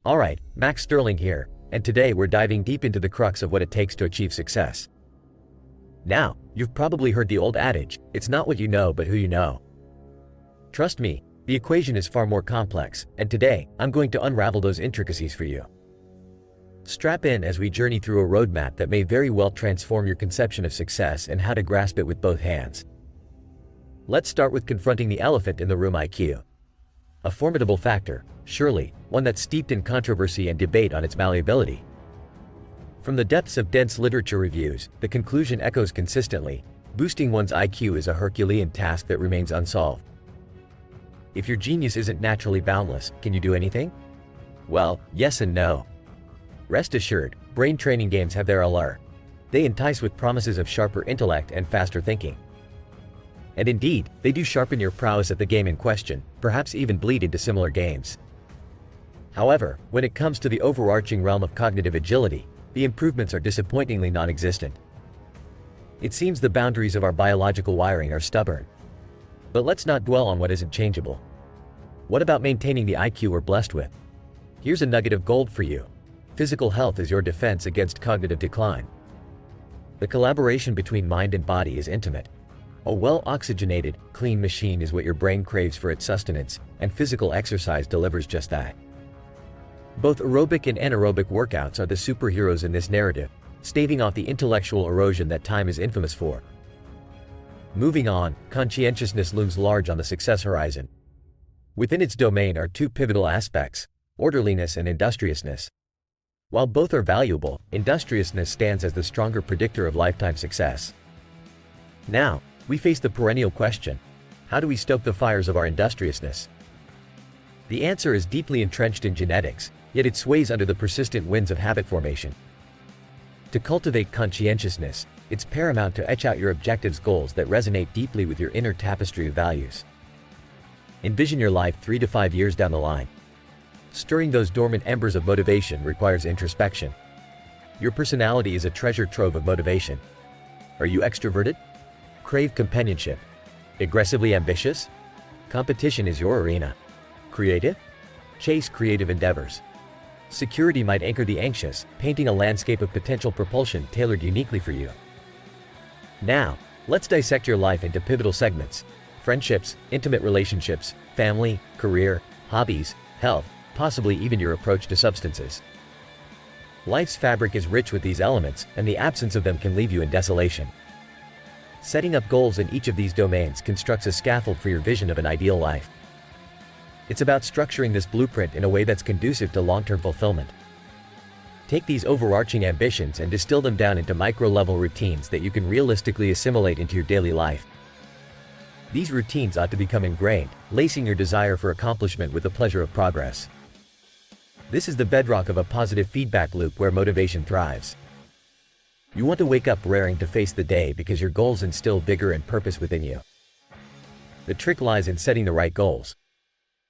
Alright, Max Sterling here, and today we're diving deep into the crux of what it takes to achieve success. Now, you've probably heard the old adage, it's not what you know but who you know. Trust me, the equation is far more complex, and today, I'm going to unravel those intricacies for you. Strap in as we journey through a roadmap that may very well transform your conception of success and how to grasp it with both hands. Let's start with confronting the elephant in the room: IQ. A formidable factor, surely, one that's steeped in controversy and debate on its malleability. From the depths of dense literature reviews, the conclusion echoes consistently: boosting one's IQ is a Herculean task that remains unsolved. If your genius isn't naturally boundless, can you do anything? Well, yes and no. Rest assured, brain training games have their allure. They entice with promises of sharper intellect and faster thinking. And indeed, they do sharpen your prowess at the game in question, perhaps even bleed into similar games. However, when it comes to the overarching realm of cognitive agility, the improvements are disappointingly non-existent. It seems the boundaries of our biological wiring are stubborn. But let's not dwell on what isn't changeable. What about maintaining the IQ we're blessed with? Here's a nugget of gold for you. Physical health is your defense against cognitive decline. The collaboration between mind and body is intimate. A well-oxygenated, clean machine is what your brain craves for its sustenance, and physical exercise delivers just that. Both aerobic and anaerobic workouts are the superheroes in this narrative, staving off the intellectual erosion that time is infamous for. Moving on, conscientiousness looms large on the success horizon. Within its domain are two pivotal aspects: orderliness and industriousness. While both are valuable, industriousness stands as the stronger predictor of lifetime success. Now, we face the perennial question: how do we stoke the fires of our industriousness? The answer is deeply entrenched in genetics, yet it sways under the persistent winds of habit formation. To cultivate conscientiousness, it's paramount to etch out your objectives, goals that resonate deeply with your inner tapestry of values. Envision your life 3 to 5 years down the line. Stirring those dormant embers of motivation requires introspection. Your personality is a treasure trove of motivation. Are you extroverted? Crave companionship? Aggressively ambitious? Competition is your arena. Creative? Chase creative endeavors. Security might anchor the anxious, painting a landscape of potential propulsion tailored uniquely for you. Now, let's dissect your life into pivotal segments: friendships, intimate relationships, family, career, hobbies, health, possibly even your approach to substances. Life's fabric is rich with these elements, and the absence of them can leave you in desolation. Setting up goals in each of these domains constructs a scaffold for your vision of an ideal life. It's about structuring this blueprint in a way that's conducive to long-term fulfillment. Take these overarching ambitions and distill them down into micro-level routines that you can realistically assimilate into your daily life. These routines ought to become ingrained, lacing your desire for accomplishment with the pleasure of progress. This is the bedrock of a positive feedback loop where motivation thrives. You want to wake up raring to face the day because your goals instill vigor and purpose within you. The trick lies in setting the right goals.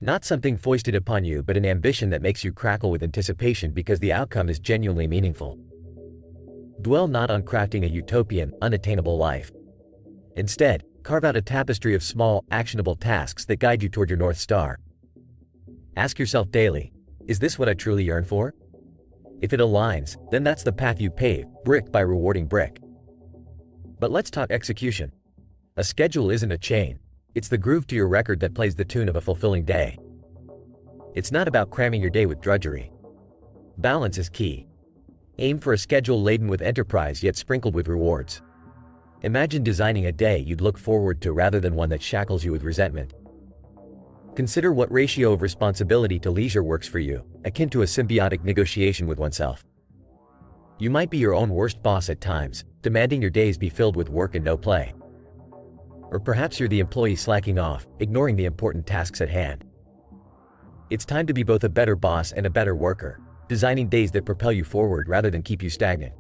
Not something foisted upon you, but an ambition that makes you crackle with anticipation because the outcome is genuinely meaningful. Dwell not on crafting a utopian, unattainable life. Instead, carve out a tapestry of small, actionable tasks that guide you toward your North Star. Ask yourself daily, is this what I truly yearn for? If it aligns, then that's the path you pave, brick by rewarding brick. But let's talk execution. A schedule isn't a chain. It's the groove to your record that plays the tune of a fulfilling day. It's not about cramming your day with drudgery. Balance is key. Aim for a schedule laden with enterprise yet sprinkled with rewards. Imagine designing a day you'd look forward to rather than one that shackles you with resentment. Consider what ratio of responsibility to leisure works for you, akin to a symbiotic negotiation with oneself. You might be your own worst boss at times, demanding your days be filled with work and no play. Or perhaps you're the employee slacking off, ignoring the important tasks at hand. It's time to be both a better boss and a better worker, designing days that propel you forward rather than keep you stagnant.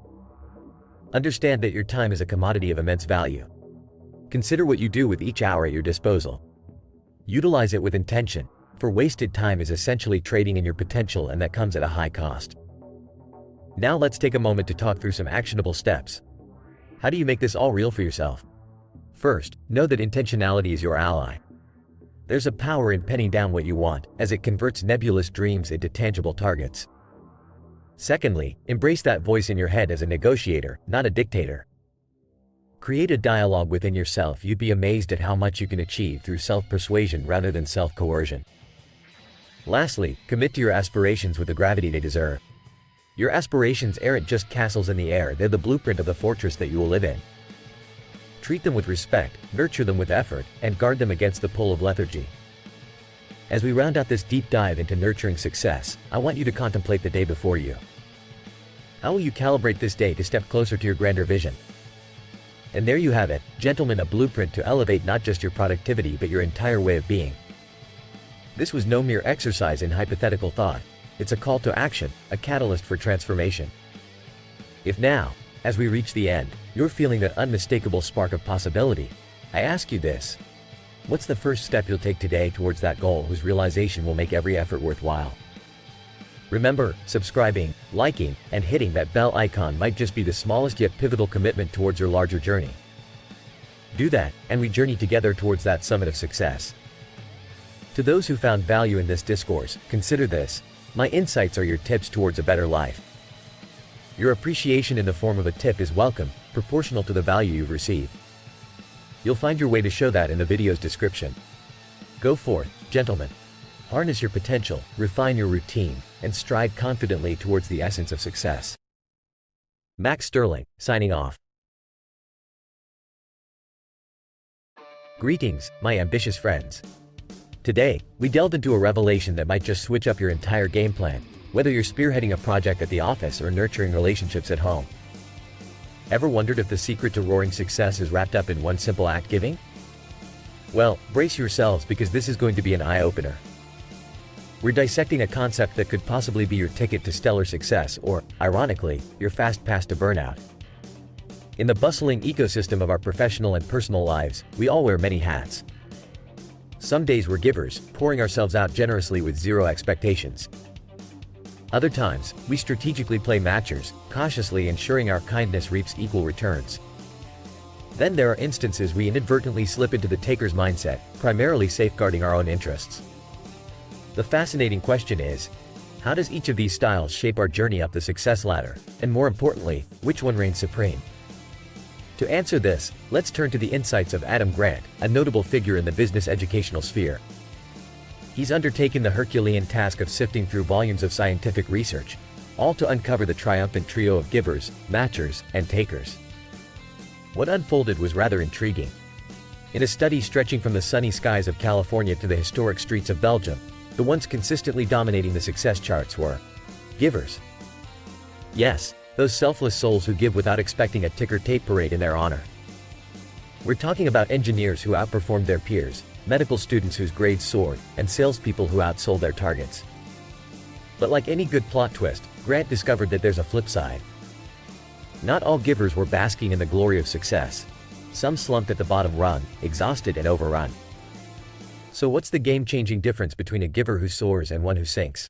Understand that your time is a commodity of immense value. Consider what you do with each hour at your disposal. Utilize it with intention, for wasted time is essentially trading in your potential, and that comes at a high cost. Now let's take a moment to talk through some actionable steps. How do you make this all real for yourself? First, know that intentionality is your ally. There's a power in penning down what you want, as it converts nebulous dreams into tangible targets. Secondly, embrace that voice in your head as a negotiator, not a dictator. Create a dialogue within yourself. You'd be amazed at how much you can achieve through self-persuasion rather than self-coercion. Lastly, commit to your aspirations with the gravity they deserve. Your aspirations aren't just castles in the air, they're the blueprint of the fortress that you will live in. Treat them with respect, nurture them with effort, and guard them against the pull of lethargy. As we round out this deep dive into nurturing success, I want you to contemplate the day before you. How will you calibrate this day to step closer to your grander vision? And there you have it, gentlemen, a blueprint to elevate not just your productivity but your entire way of being. This was no mere exercise in hypothetical thought. It's a call to action, a catalyst for transformation. If now, as we reach the end, you're feeling that unmistakable spark of possibility, I ask you this. What's the first step you'll take today towards that goal whose realization will make every effort worthwhile? Remember, subscribing, liking, and hitting that bell icon might just be the smallest yet pivotal commitment towards your larger journey. Do that, and we journey together towards that summit of success. To those who found value in this discourse, consider this. My insights are your tips towards a better life. Your appreciation in the form of a tip is welcome, proportional to the value you've received. You'll find your way to show that in the video's description. Go forth, gentlemen. Harness your potential, refine your routine, and stride confidently towards the essence of success. Max Sterling, signing off. Greetings, my ambitious friends. Today, we delved into a revelation that might just switch up your entire game plan, whether you're spearheading a project at the office or nurturing relationships at home. Ever wondered if the secret to roaring success is wrapped up in one simple act: giving? Well, brace yourselves because this is going to be an eye-opener. We're dissecting a concept that could possibly be your ticket to stellar success or, ironically, your fast pass to burnout. In the bustling ecosystem of our professional and personal lives, we all wear many hats. Some days we're givers, pouring ourselves out generously with zero expectations. Other times, we strategically play matchers, cautiously ensuring our kindness reaps equal returns. Then there are instances we inadvertently slip into the taker's mindset, primarily safeguarding our own interests. The fascinating question is, how does each of these styles shape our journey up the success ladder, and more importantly, which one reigns supreme? To answer this, let's turn to the insights of Adam Grant, a notable figure in the business educational sphere. He's undertaken the Herculean task of sifting through volumes of scientific research, all to uncover the triumphant trio of givers, matchers, and takers. What unfolded was rather intriguing. In a study stretching from the sunny skies of California to the historic streets of Belgium, the ones consistently dominating the success charts were givers. Yes, those selfless souls who give without expecting a ticker-tape parade in their honor. We're talking about engineers who outperformed their peers, medical students whose grades soared, and salespeople who outsold their targets. But like any good plot twist, Grant discovered that there's a flip side. Not all givers were basking in the glory of success. Some slumped at the bottom rung, exhausted and overrun. So what's the game-changing difference between a giver who soars and one who sinks?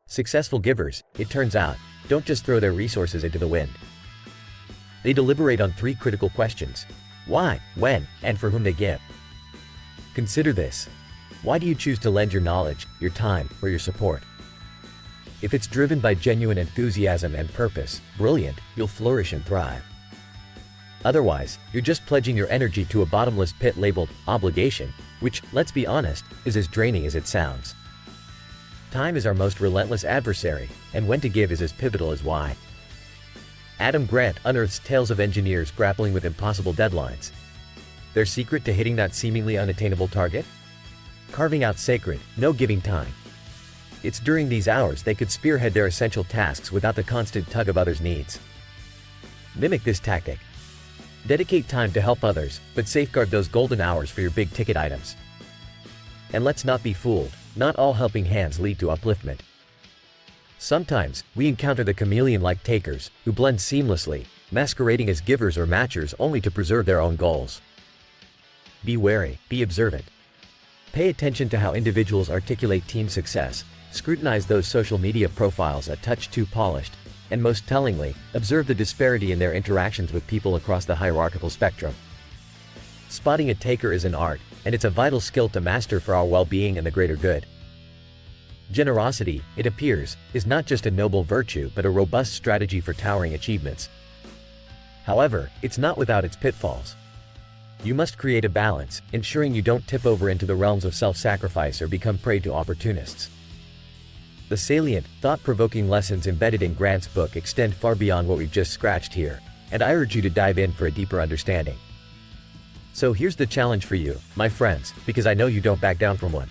Successful givers, it turns out, don't just throw their resources into the wind. They deliberate on three critical questions: why, when, and for whom they give. Consider this. Why do you choose to lend your knowledge, your time, or your support? If it's driven by genuine enthusiasm and purpose, brilliant, you'll flourish and thrive. Otherwise, you're just pledging your energy to a bottomless pit labeled obligation, which, let's be honest, is as draining as it sounds. Time is our most relentless adversary, and when to give is as pivotal as why. Adam Grant unearths tales of engineers grappling with impossible deadlines. Their secret to hitting that seemingly unattainable target? Carving out sacred, no-giving time. It's during these hours they could spearhead their essential tasks without the constant tug of others' needs. Mimic this tactic. Dedicate time to help others, but safeguard those golden hours for your big-ticket items. And let's not be fooled. Not all helping hands lead to upliftment. Sometimes, we encounter the chameleon-like takers, who blend seamlessly, masquerading as givers or matchers only to preserve their own goals. Be wary, be observant. Pay attention to how individuals articulate team success, scrutinize those social media profiles a touch too polished, and most tellingly, observe the disparity in their interactions with people across the hierarchical spectrum. Spotting a taker is an art, and it's a vital skill to master for our well-being and the greater good. Generosity, it appears, is not just a noble virtue but a robust strategy for towering achievements. However, it's not without its pitfalls. You must create a balance, ensuring you don't tip over into the realms of self-sacrifice or become prey to opportunists. The salient, thought-provoking lessons embedded in Grant's book extend far beyond what we've just scratched here, and I urge you to dive in for a deeper understanding. So here's the challenge for you, my friends, because I know you don't back down from one.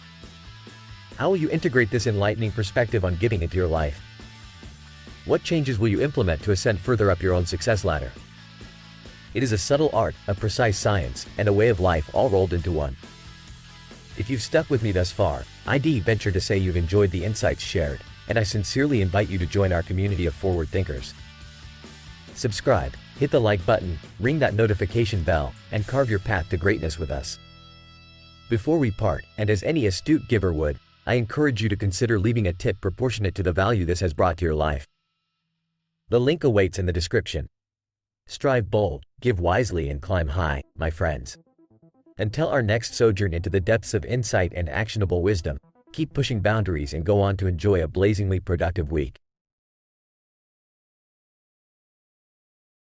How will you integrate this enlightening perspective on giving into your life? What changes will you implement to ascend further up your own success ladder? It is a subtle art, a precise science, and a way of life all rolled into one. If you've stuck with me thus far, I'd venture to say you've enjoyed the insights shared, and I sincerely invite you to join our community of forward thinkers. Subscribe, hit the like button, ring that notification bell, and carve your path to greatness with us. Before we part, and as any astute giver would, I encourage you to consider leaving a tip proportionate to the value this has brought to your life. The link awaits in the description. Strive bold, give wisely, and climb high, my friends. Until our next sojourn into the depths of insight and actionable wisdom, keep pushing boundaries and go on to enjoy a blazingly productive week.